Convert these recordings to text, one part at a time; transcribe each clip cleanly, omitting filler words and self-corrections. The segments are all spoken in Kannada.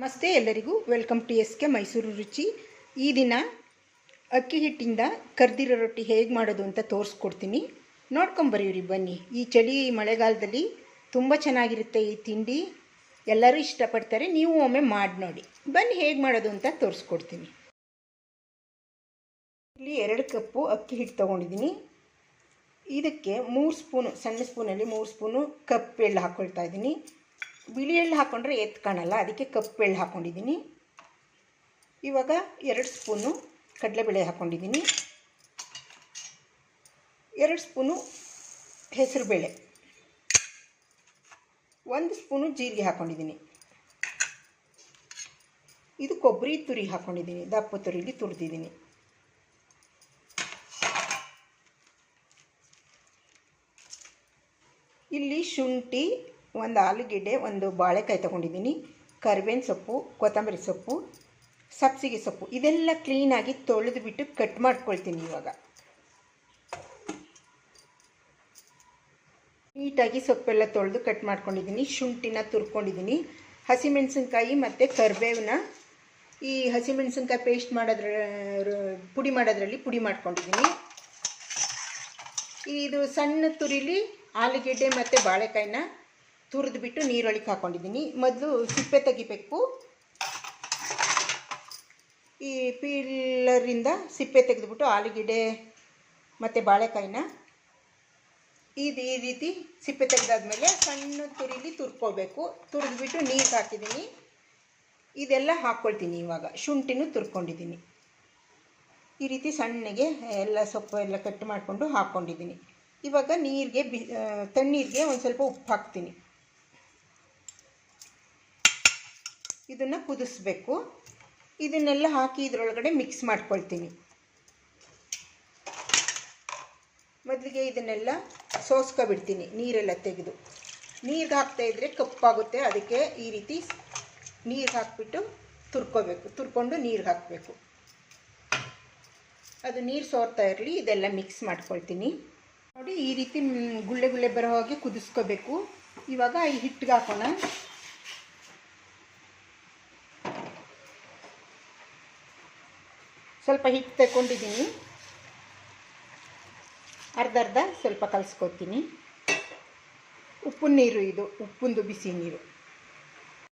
ನಮಸ್ತೆ ಎಲ್ಲರಿಗೂ welcome to S K Mysuru Ruchi. ಈ ದಿನ ಅಕ್ಕಿ ಹಿಟ್ಟಿಂದ ಕರ್ದಿರೋ ರೊಟ್ಟಿ ಹೇಗೆ ಮಾಡೋದು ಅಂತ ತೋರಿಸ್ಕೊಡ್ತೀನಿ. ನೋಡ್ಕೊಂಬರೀರಿ ಬನ್ನಿ. ಈ ಚಳಿ ಮಳೆಗಾಲದಲ್ಲಿ ತುಂಬ ಚೆನ್ನಾಗಿರುತ್ತೆ ಈ ತಿಂಡಿ, ಎಲ್ಲರೂ ಇಷ್ಟಪಡ್ತಾರೆ. ನೀವು ಒಮ್ಮೆ ಮಾಡಿ ನೋಡಿ. ಬನ್ನಿ ಹೇಗೆ ಮಾಡೋದು ಅಂತ ತೋರಿಸ್ಕೊಡ್ತೀನಿ. ಇಲ್ಲಿ 2 ಕಪ್ಪು ಅಕ್ಕಿ ಹಿಟ್ಟು ತೊಗೊಂಡಿದ್ದೀನಿ. ಇದಕ್ಕೆ 3 ಸ್ಪೂನು, ಸಣ್ಣ ಸ್ಪೂನಲ್ಲಿ 3 ಸ್ಪೂನು ಕಪ್ಪು ಎಳ್ಳು ಹಾಕ್ಕೊಳ್ತಾ ಇದ್ದೀನಿ. ಬಿಳಿ ಎಳ್ಳು ಹಾಕ್ಕೊಂಡ್ರೆ ಎತ್ತು ಕಾಣಲ್ಲ, ಅದಕ್ಕೆ ಕಪ್ಪು ಎಳ್ಳು ಹಾಕ್ಕೊಂಡಿದ್ದೀನಿ. ಇವಾಗ 2 ಸ್ಪೂನು ಕಡಲೆಬೇಳೆ ಹಾಕ್ಕೊಂಡಿದ್ದೀನಿ, 2 ಸ್ಪೂನು ಹೆಸರುಬೇಳೆ, 1 ಸ್ಪೂನು ಜೀರಿಗೆ ಹಾಕ್ಕೊಂಡಿದ್ದೀನಿ. ಇದು ಕೊಬ್ಬರಿ ತುರಿ ಹಾಕ್ಕೊಂಡಿದ್ದೀನಿ, ದಪ್ಪ ತುರಿಲಿ ತುರಿದಿದ್ದೀನಿ. ಇಲ್ಲಿ ಶುಂಠಿ, 1 ಆಲೂಗೆಡ್ಡೆ, 1 ಬಾಳೆಕಾಯಿ ತೊಗೊಂಡಿದ್ದೀನಿ, ಕರಿಬೇವಿನ ಸೊಪ್ಪು, ಕೊತ್ತಂಬರಿ ಸೊಪ್ಪು, ಸಬ್ಸಿಗೆ ಸೊಪ್ಪು, ಇದೆಲ್ಲ ಕ್ಲೀನಾಗಿ ತೊಳೆದು ಬಿಟ್ಟು ಕಟ್ ಮಾಡ್ಕೊಳ್ತೀನಿ. ಇವಾಗ ನೀಟಾಗಿ ಸೊಪ್ಪೆಲ್ಲ ತೊಳೆದು ಕಟ್ ಮಾಡ್ಕೊಂಡಿದ್ದೀನಿ. ಶುಂಠಿನ ತುರ್ಕೊಂಡಿದ್ದೀನಿ. ಹಸಿಮೆಣಸಿನ್ಕಾಯಿ ಮತ್ತು ಕರಿಬೇವನ್ನ ಈ ಹಸಿಮೆಣಸಿನ್ಕಾಯಿ ಪೇಸ್ಟ್ ಪುಡಿ ಮಾಡೋದ್ರಲ್ಲಿ ಪುಡಿ ಮಾಡ್ಕೊಂಡಿದ್ದೀನಿ. ಇದು ಸಣ್ಣ ತುರಿಲಿ ಆಲೂಗೆಡ್ಡೆ ಮತ್ತು ಬಾಳೆಕಾಯಿನ ತುರಿದ್ಬಿಟ್ಟು ನೀರೊಳಗೆ ಹಾಕ್ಕೊಂಡಿದ್ದೀನಿ. ಮೊದಲು ಸಿಪ್ಪೆ ತೆಗಿಬೇಕು. ಈ ಪೀಲರಿಂದ ಸಿಪ್ಪೆ ತೆಗೆದುಬಿಟ್ಟು ಆಲೂಗೆಡ್ಡೆ ಮತ್ತು ಬಾಳೆಕಾಯಿನ ಈ ರೀತಿ ಸಿಪ್ಪೆ ತೆಗೆದಾದ್ಮೇಲೆ ಸಣ್ಣ ತುರಿಲಿ ತುರ್ಕೋಬೇಕು. ತುರಿದ್ಬಿಟ್ಟು ನೀರು ಹಾಕಿದ್ದೀನಿ. ಇದೆಲ್ಲ ಹಾಕ್ಕೊಳ್ತೀನಿ. ಇವಾಗ ಶುಂಠಿನೂ ತುರ್ಕೊಂಡಿದ್ದೀನಿ. ಈ ರೀತಿ ಸಣ್ಣಗೆ ಎಲ್ಲ ಸೊಪ್ಪು ಎಲ್ಲ ಕಟ್ ಮಾಡಿಕೊಂಡು ಹಾಕ್ಕೊಂಡಿದ್ದೀನಿ. ಇವಾಗ ನೀರಿಗೆ ತಣ್ಣೀರಿಗೆ ಒಂದು ಸ್ವಲ್ಪ ಉಪ್ಪು ಹಾಕ್ತೀನಿ. ಇದನ್ನು ಕುದಿಸ್ಬೇಕು. ಇದನ್ನೆಲ್ಲ ಹಾಕಿ ಇದರೊಳಗಡೆ ಮಿಕ್ಸ್ ಮಾಡ್ಕೊಳ್ತೀನಿ. ಮೊದಲಿಗೆ ಇದನ್ನೆಲ್ಲ ಸೋಸ್ಕೊಬಿಡ್ತೀನಿ, ನೀರೆಲ್ಲ ತೆಗೆದು. ನೀರಿಗೆ ಹಾಕ್ತಾಯಿದ್ರೆ ಕಪ್ಪಾಗುತ್ತೆ, ಅದಕ್ಕೆ ಈ ರೀತಿ ನೀರು ಹಾಕಿಬಿಟ್ಟು ತುರ್ಕೋಬೇಕು. ತುರ್ಕೊಂಡು ನೀರು ಹಾಕಬೇಕು. ಅದು ನೀರು ಸೋರ್ತಾ ಇರಲಿ. ಇದೆಲ್ಲ ಮಿಕ್ಸ್ ಮಾಡ್ಕೊಳ್ತೀನಿ. ನೋಡಿ, ಈ ರೀತಿ ಗುಳ್ಳೆ ಗುಳ್ಳೆ ಬರೋ ಹಾಗೆ ಕುದಿಸ್ಕೋಬೇಕು. ಇವಾಗ ಈ ಹಿಟ್ಟಿಗೆ ಹಾಕೋಣ. ಸ್ವಲ್ಪ ಹಿಟ್ಟು ತಗೊಂಡಿದ್ದೀನಿ, ಅರ್ಧ ಸ್ವಲ್ಪ ಕಲಿಸ್ಕೊತೀನಿ. ಉಪ್ಪಿನ ನೀರು, ಇದು ಉಪ್ಪುಂದು ಬಿಸಿ ನೀರು.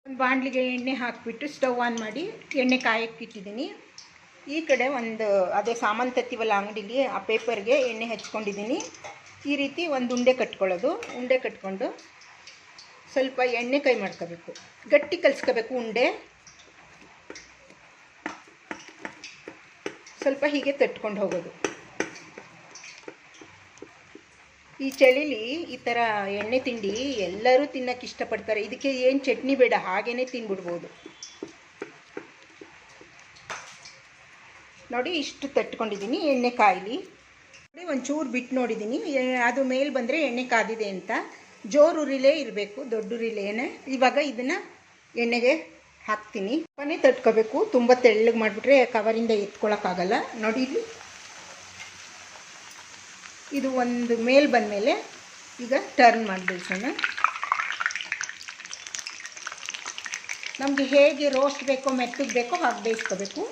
ಒಂದು ಬಾಣಲಿಗೆ ಎಣ್ಣೆ ಹಾಕಿಬಿಟ್ಟು ಸ್ಟವ್ ಆನ್ ಮಾಡಿ ಎಣ್ಣೆ ಕಾಯಕ್ಕೆ ಇಟ್ಟಿದ್ದೀನಿ. ಈ ಕಡೆ ಅದೇ ಸಾಮಾನು ತತ್ತೀವಲ್ಲ ಅಂಗಡಿಲಿ, ಆ ಪೇಪರ್ಗೆ ಎಣ್ಣೆ ಹಚ್ಕೊಂಡಿದ್ದೀನಿ. ಈ ರೀತಿ ಒಂದು ಉಂಡೆ ಕಟ್ಕೊಳ್ಳೋದು. ಉಂಡೆ ಕಟ್ಕೊಂಡು ಸ್ವಲ್ಪ ಎಣ್ಣೆ ಕೈ ಮಾಡ್ಕೋಬೇಕು. ಗಟ್ಟಿ ಕಲಿಸ್ಕೋಬೇಕು ಉಂಡೆ. ಸ್ವಲ್ಪ ಹೀಗೆ ತಟ್ಕೊಂಡು ಹೋಗೋದು. ಈ ಚಳಿಲಿ ಈ ಥರ ಎಣ್ಣೆ ತಿಂಡಿ ಎಲ್ಲರೂ ತಿನ್ನೋಕ್ಕೆ ಇಷ್ಟಪಡ್ತಾರೆ. ಇದಕ್ಕೆ ಏನು ಚಟ್ನಿ ಬೇಡ, ಹಾಗೇ ತಿನ್ಬಿಡ್ಬೋದು. ನೋಡಿ, ಇಷ್ಟು ತಟ್ಕೊಂಡಿದ್ದೀನಿ. ಎಣ್ಣೆ ಕಾಯಿಲಿ ನೋಡಿ, ಒಂಚೂರು ಬಿಟ್ಟು ನೋಡಿದ್ದೀನಿ. ಅದು ಮೇಲೆ ಬಂದರೆ ಎಣ್ಣೆ ಕಾದಿದೆ ಅಂತ. ಜೋರು ಉರಿಲೇ ಇರಬೇಕು, ದೊಡ್ಡ ಉರಿಲೇನೆ. ಇವಾಗ ಇದನ್ನು ಎಣ್ಣೆಗೆ ಹಾಕ್ತೀನಿ. ಮನೆ ತಟ್ಕೋಬೇಕು. ತುಂಬ ತೆಳ್ಳಗೆ ಮಾಡಿಬಿಟ್ರೆ ಕವರಿಂದ ಎತ್ಕೊಳ್ಳೋಕ್ಕಾಗಲ್ಲ. ನೋಡಿ, ಇದು ಒಂದು ಮೇಲೆ ಬಂದಮೇಲೆ ಈಗ ಟರ್ನ್ ಮಾಡಿ ಬೇಯಿಸೋಣ. ನಮಗೆ ಹೇಗೆ ರೋಸ್ಟ್ ಬೇಕೋ, ಮೆತ್ತಗೆ ಬೇಕೋ ಹಾಗೆ ಬೇಯಿಸ್ಕೋಬೇಕು.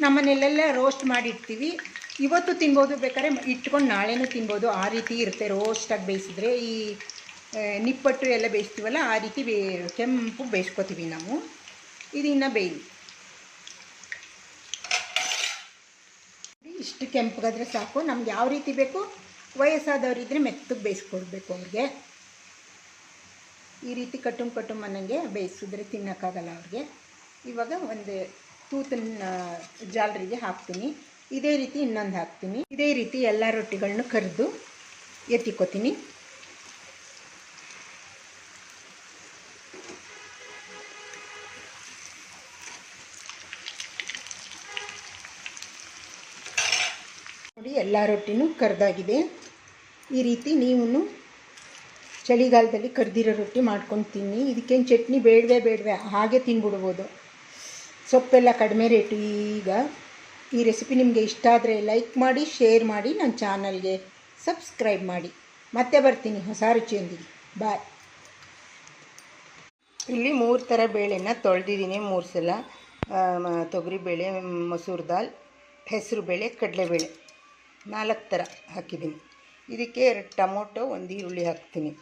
ನಮ್ಮನೆಯಲ್ಲೆಲ್ಲ ರೋಸ್ಟ್ ಮಾಡಿರ್ತೀವಿ. ಇವತ್ತು ತಿನ್ಬೋದು, ಬೇಕಾದ್ರೆ ಇಟ್ಕೊಂಡು ನಾಳೆನೂ ತಿನ್ಬೋದು. ಆ ರೀತಿ ಇರುತ್ತೆ ರೋಸ್ಟಾಗಿ ಬೇಯಿಸಿದ್ರೆ. ಈ ನಿಪ್ಪಟ್ಟು ಎಲ್ಲ ಬೇಯಿಸ್ತೀವಲ್ಲ, ಆ ರೀತಿ ಕೆಂಪು ಬೇಯಿಸ್ಕೊತೀವಿ ನಾವು. ಇದು ಇನ್ನೂ ಬೇಯಲಿ. ಇಷ್ಟು ಕೆಂಪಗಾದರೆ ಸಾಕು. ನಮ್ಗೆ ಯಾವ ರೀತಿ ಬೇಕು, ವಯಸ್ಸಾದವರಿದ್ದರೆ ಮೆತ್ತಗೆ ಬೇಯಿಸ್ಕೊಡ್ಬೇಕು ಅವ್ರಿಗೆ. ಈ ರೀತಿ ಕಟ್ಟುಮ್ ಅನ್ನಂಗೆ ಬೇಯಿಸಿದ್ರೆ ತಿನ್ನೋಕ್ಕಾಗಲ್ಲ ಅವ್ರಿಗೆ. ಇವಾಗ ಒಂದು ತೂತನ್ನ ಜಾಲರಿಗೆ ಹಾಕ್ತೀನಿ. ಇದೇ ರೀತಿ ಇನ್ನೊಂದು ಹಾಕ್ತೀನಿ. ಇದೇ ರೀತಿ ಎಲ್ಲ ರೊಟ್ಟಿಗಳನ್ನ ಕರೆದು ಎತ್ತಿಕೋತೀನಿ. ನೋಡಿ, ಎಲ್ಲ ರೊಟ್ಟಿನೂ ಕರೆದಾಗಿದೆ. ಈ ರೀತಿ ನೀವು ಚಳಿಗಾಲದಲ್ಲಿ ಕರೆದಿರೋ ರೊಟ್ಟಿ ಮಾಡ್ಕೊಂಡು ತಿನ್ನಿ. ಇದಕ್ಕೇನು ಚಟ್ನಿ ಬೇಡವೇ ಹಾಗೆ ತಿನ್ಬಿಡ್ಬೋದು. ಸೊಪ್ಪೆಲ್ಲ ಕಡಿಮೆ ರೇಟು ಈಗ. ಈ ರೆಸಿಪಿ ನಿಮಗೆ ಇಷ್ಟ ಆದರೆ ಲೈಕ್ ಮಾಡಿ, ಶೇರ್ ಮಾಡಿ, ನನ್ನ ಚಾನಲ್ಗೆ ಸಬ್ಸ್ಕ್ರೈಬ್ ಮಾಡಿ. ಮತ್ತೆ ಬರ್ತೀನಿ ಹೊಸ ರುಚಿಯೊಂದಿಗೆ. ಬಾಯ್. ಇಲ್ಲಿ 3 ಥರ ಬೇಳೆನ ತೊಳೆದಿದ್ದೀನಿ, 3 ಸಲ. ತೊಗರಿಬೇಳೆ, ಮಸೂರ್ ದಾಲ್, ಹೆಸರು ಬೇಳೆ, ಕಡಲೆಬೇಳೆ 4 ಥರ ಹಾಕಿದ್ದೀನಿ. ಇದಕ್ಕೆ 2 ಟೊಮೊಟೊ, 1 ಈರುಳ್ಳಿ ಹಾಕ್ತೀನಿ,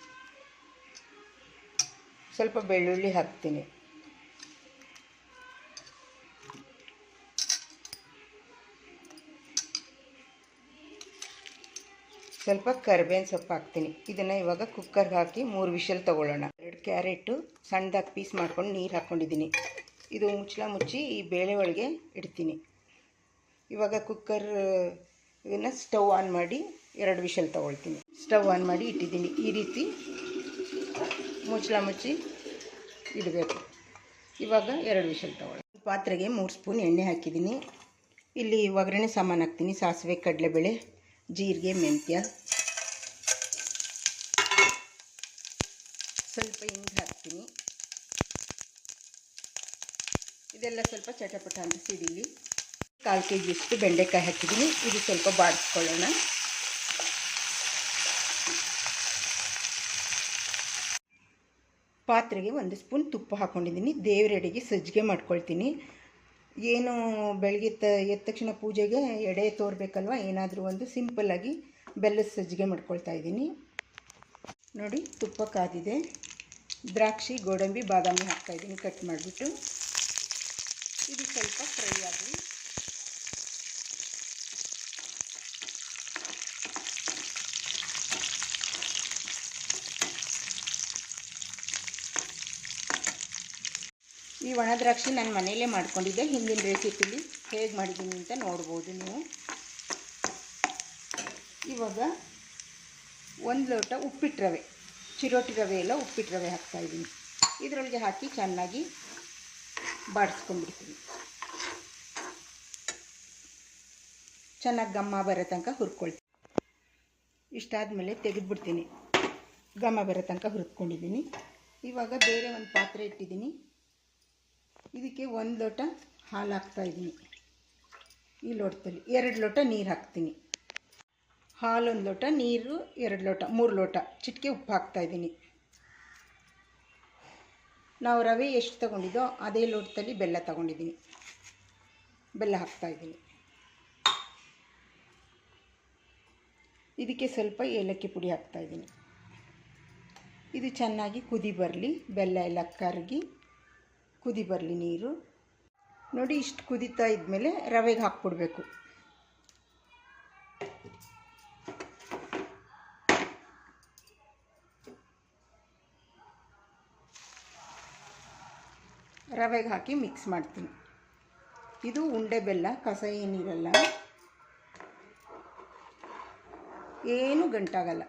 ಸ್ವಲ್ಪ ಬೆಳ್ಳುಳ್ಳಿ ಹಾಕ್ತೀನಿ, ಸ್ವಲ್ಪ ಕರಿಬೇವಿನ ಸೊಪ್ಪು ಹಾಕ್ತೀನಿ. ಇದನ್ನು ಇವಾಗ ಕುಕ್ಕರ್ಗೆ ಹಾಕಿ 3 ವಿಷಲ್ ತೊಗೊಳ್ಳೋಣ. 2 ಕ್ಯಾರೆಟು ಸಣ್ಣದಾಗಿ ಪೀಸ್ ಮಾಡ್ಕೊಂಡು ನೀರು ಹಾಕ್ಕೊಂಡಿದ್ದೀನಿ. ಇದು ಮುಚ್ಚಳ ಮುಚ್ಚಿ ಈ ಬೇಳೆ ಒಳಗೆ ಇಡ್ತೀನಿ. ಇವಾಗ ಕುಕ್ಕರ್ ಇದನ್ನು ಸ್ಟವ್ ಆನ್ ಮಾಡಿ 2 ವಿಷಲ್ ತೊಗೊಳ್ತೀನಿ. ಸ್ಟವ್ ಆನ್ ಮಾಡಿ ಇಟ್ಟಿದ್ದೀನಿ. ಈ ರೀತಿ ಮುಚ್ಚಳ ಮುಚ್ಚಿ ಇಡಬೇಕು. ಇವಾಗ 2 ವಿಷಲ್ ತೊಗೊಳ್ಳಿ. ಪಾತ್ರೆಗೆ 3 ಸ್ಪೂನ್ ಎಣ್ಣೆ ಹಾಕಿದ್ದೀನಿ. ಇಲ್ಲಿ ಒಗ್ಗರಣೆ ಸಾಮಾನು ಹಾಕ್ತೀನಿ. ಸಾಸಿವೆ, ಕಡಲೆಬೇಳೆ, ಜೀರಿಗೆ, ಮೆಂತ್ಯ, ಸ್ವಲ್ಪ ಹಿಂಗೆ ಹಾಕ್ತೀನಿ. ಇದೆಲ್ಲ ಸ್ವಲ್ಪ ಚಟಪಟ ಅಂತ ಸಿಡಿಲಿ. 1/4 kg ಬೆಂಡೆಕಾಯಿ ಹಾಕಿದ್ದೀನಿ. ಇದು ಸ್ವಲ್ಪ ಬಾಡಿಸ್ಕೊಳ್ಳೋಣ. ಪಾತ್ರೆಗೆ 1 ಸ್ಪೂನ್ ತುಪ್ಪ ಹಾಕ್ಕೊಂಡಿದ್ದೀನಿ. ದೇವರೆಡೆಗೆ ಸಜ್ಜಿಗೆ ಮಾಡ್ಕೊಳ್ತೀನಿ. ಏನು ಬೆಳಗ್ಗೆ ಎದ್ದ ತಕ್ಷಣ ಪೂಜೆಗೆ ಎಡೆ ತೋರಬೇಕಲ್ವ, ಏನಾದರೂ ಒಂದು ಸಿಂಪಲ್ಲಾಗಿ ಬೆಲ್ಲದ ಸಜ್ಜಿಗೆ ಮಾಡ್ಕೊಳ್ತಾ ಇದ್ದೀನಿ. ನೋಡಿ, ತುಪ್ಪ ಕಾದಿದೆ. ದ್ರಾಕ್ಷಿ, ಗೋಡಂಬಿ, ಬಾದಾಮಿ ಹಾಕ್ತಾಯಿದ್ದೀನಿ ಕಟ್ ಮಾಡಿಬಿಟ್ಟು. ಇದು ಸ್ವಲ್ಪ ಫ್ರೈ ಆಗಿ ಈ ಒಣ ದ್ರಾಕ್ಷಿ ನಾನು ಮನೆಯಲ್ಲೇ ಮಾಡ್ಕೊಂಡಿದ್ದೆ. ಹಿಂದಿನ ರೆಸಿಪಿಲಿ ಹೇಗೆ ಮಾಡಿದ್ದೀನಿ ಅಂತ ನೋಡ್ಬೋದು ನೀವು. ಇವಾಗ 1 ಲೋಟ ಉಪ್ಪಿಟ್ಟು ರವೆ, ಚಿರೋಟಿ ರವೆ ಎಲ್ಲ ಉಪ್ಪಿಟ್ಟು ರವೆ ಹಾಕ್ತಾಯಿದ್ದೀನಿ. ಇದರೊಳಗೆ ಹಾಕಿ ಚೆನ್ನಾಗಿ ಬಾಡಿಸ್ಕೊಂಡ್ಬಿಡ್ತೀನಿ. ಚೆನ್ನಾಗಿ ಘಮ ಬರೋ ತನಕ ಹುರ್ಕೊಳ್ತೀನಿ. ಇಷ್ಟಾದಮೇಲೆ ತೆಗೆದುಬಿಡ್ತೀನಿ. ಘಮ ಬರೋ ತನಕ ಹುರಿದ್ಕೊಂಡಿದ್ದೀನಿ. ಇವಾಗ ಬೇರೆ ಒಂದು ಪಾತ್ರೆ ಇಟ್ಟಿದ್ದೀನಿ. ಇದಕ್ಕೆ 1 ಲೋಟ ಹಾಲು ಹಾಕ್ತಾಯಿದ್ದೀನಿ. ಈ ಲೋಟದಲ್ಲಿ 2 ಲೋಟ ನೀರು ಹಾಕ್ತೀನಿ. ಹಾಲು 1 ಲೋಟ, ನೀರು 2 ಲೋಟ, 3 ಲೋಟ. ಚಿಟಿಕೆ ಉಪ್ಪು ಹಾಕ್ತಾಯಿದ್ದೀನಿ. ನಾವು ರವೆ ಎಷ್ಟು ತೊಗೊಂಡಿದ್ದೋ ಅದೇ ಲೋಟದಲ್ಲಿ ಬೆಲ್ಲ ತೊಗೊಂಡಿದ್ದೀನಿ. ಬೆಲ್ಲ ಹಾಕ್ತಾಯಿದ್ದೀನಿ. ಇದಕ್ಕೆ ಸ್ವಲ್ಪ ಏಲಕ್ಕಿ ಪುಡಿ ಹಾಕ್ತಾಯಿದ್ದೀನಿ. ಇದು ಚೆನ್ನಾಗಿ ಕುದಿ ಬರಲಿ. ಬೆಲ್ಲ ಎಲ್ಲ ಕರಗಿ ಕುದಿ ಬರಲಿ ನೀರು. ನೋಡಿ, ಇಷ್ಟು ಕುದೀತಾ ಇದ್ಮೇಲೆ ರವೆಗೆ ಹಾಕ್ಬಿಡ್ಬೇಕು. ರವೆಗೆ ಹಾಕಿ ಮಿಕ್ಸ್ ಮಾಡ್ತೀನಿ. ಇದು ಉಂಡೆ ಬೆಲ್ಲ, ಕಸ ಏನಿರಲ್ಲ, ಏನು ಗಂಟಾಗಲ್ಲ.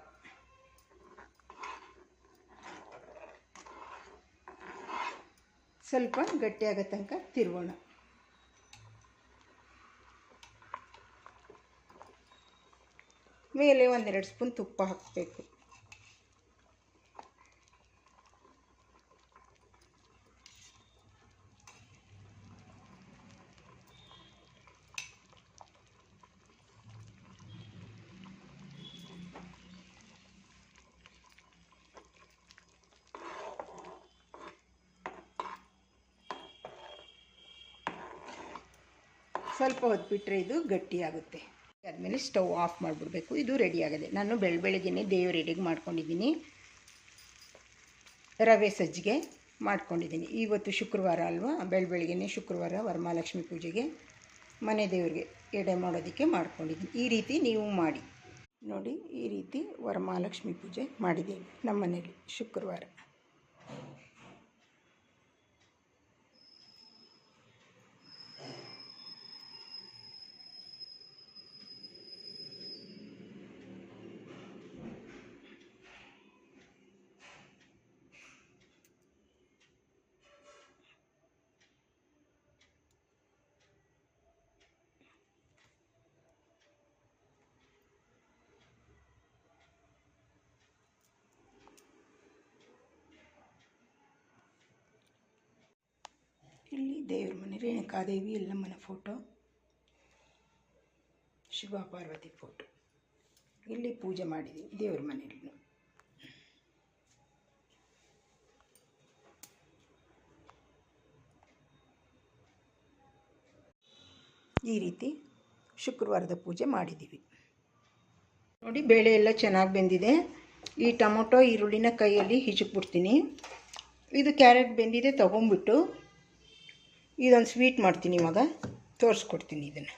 ಸ್ವಲ್ಪ ಗಟ್ಟಿಯಾಗೋ ತನಕ ತಿರುಗೋಣ. ಮೇಲೆ 1-2 ಸ್ಪೂನ್ ತುಪ್ಪ ಹಾಕಬೇಕು. ಸ್ವಲ್ಪ ಹೊತ್ತು ಬಿಟ್ಟರೆ ಇದು ಗಟ್ಟಿಯಾಗುತ್ತೆ. ಆದಮೇಲೆ ಸ್ಟವ್ ಆಫ್ ಮಾಡಿಬಿಡ್ಬೇಕು. ಇದು ರೆಡಿ ಆಗಿದೆ. ನಾನು ಬೆಳಗ್ಗೆನೇ ದೇವ್ರ ಎಡೆಗೆ ಮಾಡ್ಕೊಂಡಿದ್ದೀನಿ. ರವೆ ಸಜ್ಜಿಗೆ ಮಾಡ್ಕೊಂಡಿದ್ದೀನಿ. ಇವತ್ತು ಶುಕ್ರವಾರ ಅಲ್ವಾ, ಬೆಳಗ್ಗೆನೇ ಶುಕ್ರವಾರ ವರಮಹಾಲಕ್ಷ್ಮಿ ಪೂಜೆಗೆ ಮನೆ ದೇವ್ರಿಗೆ ಎಡೆ ಮಾಡೋದಕ್ಕೆ ಮಾಡ್ಕೊಂಡಿದ್ದೀನಿ. ಈ ರೀತಿ ನೀವು ಮಾಡಿ ನೋಡಿ. ಈ ರೀತಿ ವರಮಹಾಲಕ್ಷ್ಮಿ ಪೂಜೆ ಮಾಡಿದ್ದೀನಿ ನಮ್ಮ ಮನೇಲಿ ಶುಕ್ರವಾರ. ಇಲ್ಲಿ ದೇವ್ರ ಮನೆ, ರೇಣುಕಾದೇವಿ ಎಲ್ಲಮ್ಮನ ಫೋಟೋ, ಶಿವ ಪಾರ್ವತಿ ಫೋಟೋ. ಇಲ್ಲಿ ಪೂಜೆ ಮಾಡಿದ್ದೀವಿ ದೇವ್ರ ಮನೆಯಲ್ಲಿ. ಈ ರೀತಿ ಶುಕ್ರವಾರದ ಪೂಜೆ ಮಾಡಿದ್ದೀವಿ. ನೋಡಿ ಬೇಳೆ ಎಲ್ಲ ಚೆನ್ನಾಗಿ ಬೆಂದಿದೆ. ಈ ಟೊಮೊಟೊ ಈರುಳ್ಳಿನ ಕೈಯಲ್ಲಿ ಹಿಚಕ್ಬಿಡ್ತೀನಿ. ಇದು ಕ್ಯಾರೆಟ್ ಬೆಂದಿದೆ ತೊಗೊಂಬಿಟ್ಟು ಇದೊಂದು ಸ್ವೀಟ್ ಮಾಡ್ತೀನಿ. ಇವಾಗ ತೋರಿಸ್ಕೊಡ್ತೀನಿ. ಇದನ್ನು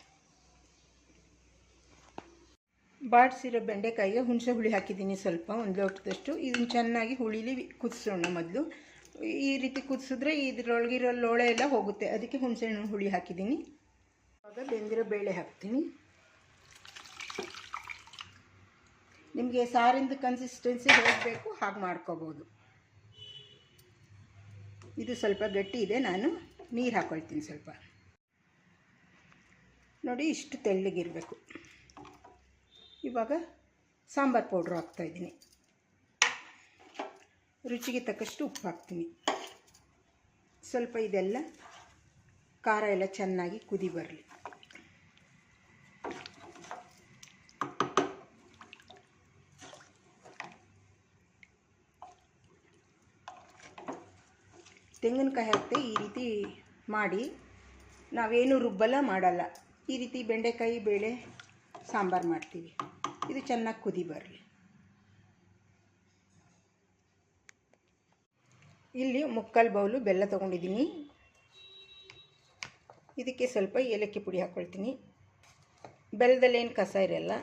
ಬಾಡಿಸಿರೋ ಬೆಂಡೆಕಾಯಿಗೆ ಹುಣಸೆ ಹುಳಿ ಹಾಕಿದ್ದೀನಿ, ಸ್ವಲ್ಪ ಒಂದು ಲೋಟದಷ್ಟು. ಇದನ್ನು ಚೆನ್ನಾಗಿ ಹುಳಿಲಿ ಕುದಿಸೋಣ. ಮೊದಲು ಈ ರೀತಿ ಕುದಿಸಿದ್ರೆ ಇದರೊಳಗಿರೋ ಲೋಳೆ ಎಲ್ಲ ಹೋಗುತ್ತೆ, ಅದಕ್ಕೆ ಹುಣಸೆ ಹಣ್ಣು ಹುಳಿ ಹಾಕಿದ್ದೀನಿ. ಇವಾಗ ಬೆಂದಿರೋ ಬೇಳೆ ಹಾಕ್ತೀನಿ. ನಿಮಗೆ ಸಾರಿಂದ ಕನ್ಸಿಸ್ಟೆನ್ಸಿ ಹೋಗಬೇಕು ಹಾಗೆ ಮಾಡ್ಕೋಬೋದು. ಇದು ಸ್ವಲ್ಪ ಗಟ್ಟಿ ಇದೆ, ನಾನು ನೀರು ಹಾಕ್ಕೊಳ್ತೀನಿ ಸ್ವಲ್ಪ. ನೋಡಿ ಇಷ್ಟು ತೆಳ್ಳಗಿರಬೇಕು. ಇವಾಗ ಸಾಂಬಾರು ಪೌಡ್ರು ಹಾಕ್ತಾಯಿದ್ದೀನಿ. ರುಚಿಗೆ ತಕ್ಕಷ್ಟು ಉಪ್ಪು ಹಾಕ್ತೀನಿ ಸ್ವಲ್ಪ. ಇದೆಲ್ಲ ಖಾರ ಎಲ್ಲ ಚೆನ್ನಾಗಿ ಕುದಿ ಬರಲಿ. ತೆಂಗಿನಕಾಯಿ ಹಾಕ್ತೆ ಈ ರೀತಿ ಮಾಡಿ, ನಾವೇನು ರುಬ್ಬಲ್ಲ ಮಾಡಲ್ಲ. ಈ ರೀತಿ ಬೆಂಡೆಕಾಯಿ ಬೇಳೆ ಸಾಂಬಾರು ಮಾಡ್ತೀವಿ. ಇದು ಚೆನ್ನಾಗಿ ಕುದಿ ಬರಲಿ. ಇಲ್ಲಿ 3/4 ಬೌಲು ಬೆಲ್ಲ ತೊಗೊಂಡಿದ್ದೀನಿ. ಇದಕ್ಕೆ ಸ್ವಲ್ಪ ಏಲಕ್ಕಿ ಪುಡಿ ಹಾಕ್ಕೊಳ್ತೀನಿ. ಬೆಲ್ಲದಲ್ಲೇನು ಕಸ ಇರಲ್ಲ.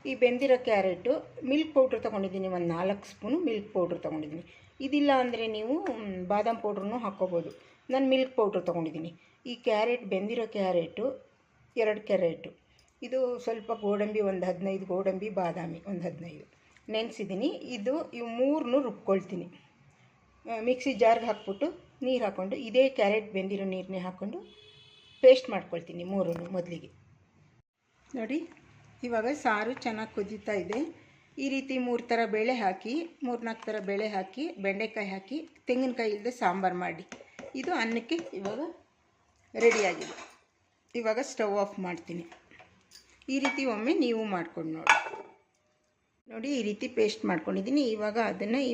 ಈ ಬೆಂದಿರೋ ಕ್ಯಾರೆಟು ಮಿಲ್ಕ್ ಪೌಡ್ರ್ ತೊಗೊಂಡಿದ್ದೀನಿ, ಒಂದು 4 ಸ್ಪೂನು ಮಿಲ್ಕ್ ಪೌಡ್ರ್ ತೊಗೊಂಡಿದ್ದೀನಿ. ಇದಿಲ್ಲ ಅಂದರೆ ನೀವು ಬಾದಾಮ್ ಪೌಡ್ರನ್ನೂ ಹಾಕ್ಕೋಬೋದು. ನಾನು ಮಿಲ್ಕ್ ಪೌಡ್ರ್ ತೊಗೊಂಡಿದ್ದೀನಿ. ಈ ಕ್ಯಾರೆಟ್ ಬೆಂದಿರೋ ಕ್ಯಾರೆಟು 2 ಕ್ಯಾರೆಟು, ಇದು ಸ್ವಲ್ಪ ಗೋಡಂಬಿ ಒಂದು 15, ಗೋಡಂಬಿ ಬಾದಾಮಿ ಒಂದು 15 ನೆನೆಸಿದ್ದೀನಿ. ಇವು 3 ರುಬ್ಕೊಳ್ತೀನಿ. ಮಿಕ್ಸಿ ಜಾರ್ಗೆ ಹಾಕ್ಬಿಟ್ಟು ನೀರು ಹಾಕ್ಕೊಂಡು ಇದೇ ಕ್ಯಾರೆಟ್ ಬೆಂದಿರೋ ನೀರನ್ನೇ ಹಾಕ್ಕೊಂಡು ಪೇಸ್ಟ್ ಮಾಡ್ಕೊಳ್ತೀನಿ 3 ಮೊದಲಿಗೆ. ನೋಡಿ ಇವಾಗ ಸಾರು ಚೆನ್ನಾಗಿ ಕುದೀತಾ ಇದೆ. ಈ ರೀತಿ 3 ಥರ ಬೇಳೆ ಹಾಕಿ, 3-4 ಥರ ಬೇಳೆ ಹಾಕಿ, ಬೆಂಡೆಕಾಯಿ ಹಾಕಿ, ತೆಂಗಿನಕಾಯಿ ಇಲ್ಲದೆ ಸಾಂಬಾರು ಮಾಡಿ, ಇದು ಅನ್ನಕ್ಕೆ ಇವಾಗ ರೆಡಿಯಾಗಿದೆ. ಇವಾಗ ಸ್ಟವ್ ಆಫ್ ಮಾಡ್ತೀನಿ. ಈ ರೀತಿ ಒಮ್ಮೆ ನೀವು ಮಾಡ್ಕೊಂಡು ನೋಡಿ. ಈ ರೀತಿ ಪೇಸ್ಟ್ ಮಾಡ್ಕೊಂಡಿದ್ದೀನಿ. ಇವಾಗ ಅದನ್ನು ಈ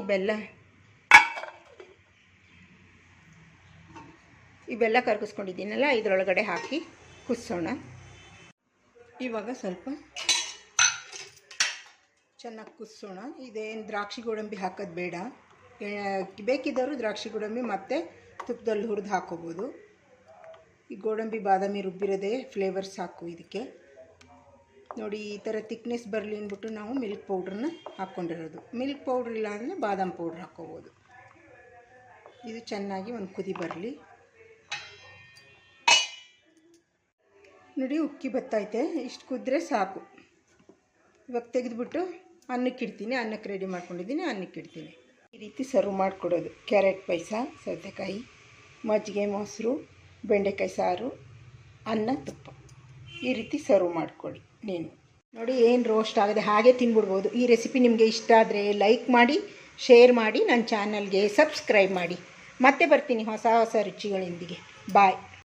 ಬೆಲ್ಲ ಕರಗಿಸ್ಕೊಂಡಿದ್ದೀನಲ್ಲ ಇದರೊಳಗಡೆ ಹಾಕಿ ಕುದಿಸೋಣ. ಇವಾಗ ಸ್ವಲ್ಪ ಚೆನ್ನಾಗಿ ಕುದಿಸೋಣ. ಇದೇನು ದ್ರಾಕ್ಷಿ ಗೋಡಂಬಿ ಹಾಕೋದು ಬೇಡ. ಬೇಕಿದ್ದವರು ದ್ರಾಕ್ಷಿ ಗೋಡಂಬಿ ಮತ್ತು ತುಪ್ಪದಲ್ಲಿ ಹುರಿದು ಹಾಕ್ಕೋಬೋದು. ಈ ಗೋಡಂಬಿ ಬಾದಾಮಿ ರುಬ್ಬಿರೋದೇ ಫ್ಲೇವರ್ ಸಾಕು ಇದಕ್ಕೆ. ನೋಡಿ ಈ ಥರ ತಿಕ್ನೆಸ್ ಬರಲಿ ಅಂದ್ಬಿಟ್ಟು ನಾವು ಮಿಲ್ಕ್ ಪೌಡ್ರನ್ನ ಹಾಕ್ಕೊಂಡಿರೋದು. ಮಿಲ್ಕ್ ಪೌಡ್ರ್ ಇಲ್ಲ ಅಂದರೆ ಬಾದಾಮ್ ಪೌಡ್ರ್ ಹಾಕ್ಕೋಬೋದು. ಇದು ಚೆನ್ನಾಗಿ ಒಂದು ಕುದಿ ಬರಲಿ. ನೋಡಿ ಉಕ್ಕಿ ಬತ್ತೈತೆ, ಇಷ್ಟು ಕುದ್ರೆ ಸಾಕು. ಇವಾಗ ತೆಗೆದುಬಿಟ್ಟು ಅನ್ನಕ್ಕಿಡ್ತೀನಿ. ಅನ್ನಕ್ಕೆ ರೆಡಿ ಮಾಡ್ಕೊಂಡಿದ್ದೀನಿ, ಅನ್ನಕ್ಕಿಡ್ತೀನಿ. ಈ ರೀತಿ ಸರ್ವ್ ಮಾಡಿಕೊಡೋದು. ಕ್ಯಾರೆಟ್ ಪಾಯಸ, ಸೌತೆಕಾಯಿ, ಮಜ್ಜಿಗೆ, ಮೊಸರು, ಬೆಂಡೆಕಾಯಿ ಸಾರು, ಅನ್ನ, ತುಪ್ಪ, ಈ ರೀತಿ ಸರ್ವ್ ಮಾಡಿಕೊಡಿ. ನೋಡಿ ಏನು ರೋಸ್ಟ್ ಆಗಿದೆ, ಹಾಗೆ ತಿನ್ಬಿಡ್ಬೋದು. ಈ ರೆಸಿಪಿ ನಿಮಗೆ ಇಷ್ಟ ಆದರೆ ಲೈಕ್ ಮಾಡಿ, ಶೇರ್ ಮಾಡಿ, ನನ್ನ ಚಾನಲ್ಗೆ ಸಬ್ಸ್ಕ್ರೈಬ್ ಮಾಡಿ. ಮತ್ತೆ ಬರ್ತೀನಿ ಹೊಸ ರುಚಿಗಳೊಂದಿಗೆ. ಬಾಯ್.